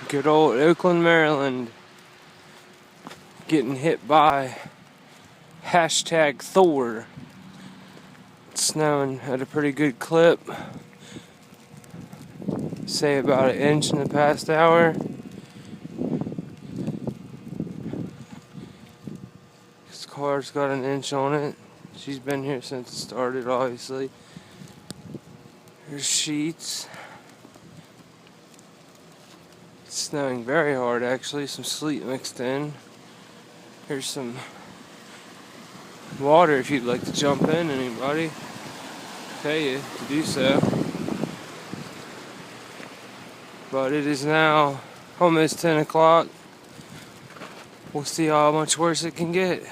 Good old Oakland, Maryland, getting hit by #Thor. It's snowing at a pretty good clip. Say about 1 inch in the past hour. This car's got 1 inch on it. She's been here since it started, obviously. There's sheets. It's snowing very hard, actually. Some sleet mixed in. Here's some water if you'd like to jump in, anybody. Pay you to do so. But it is now almost 10 o'clock. We'll see how much worse it can get.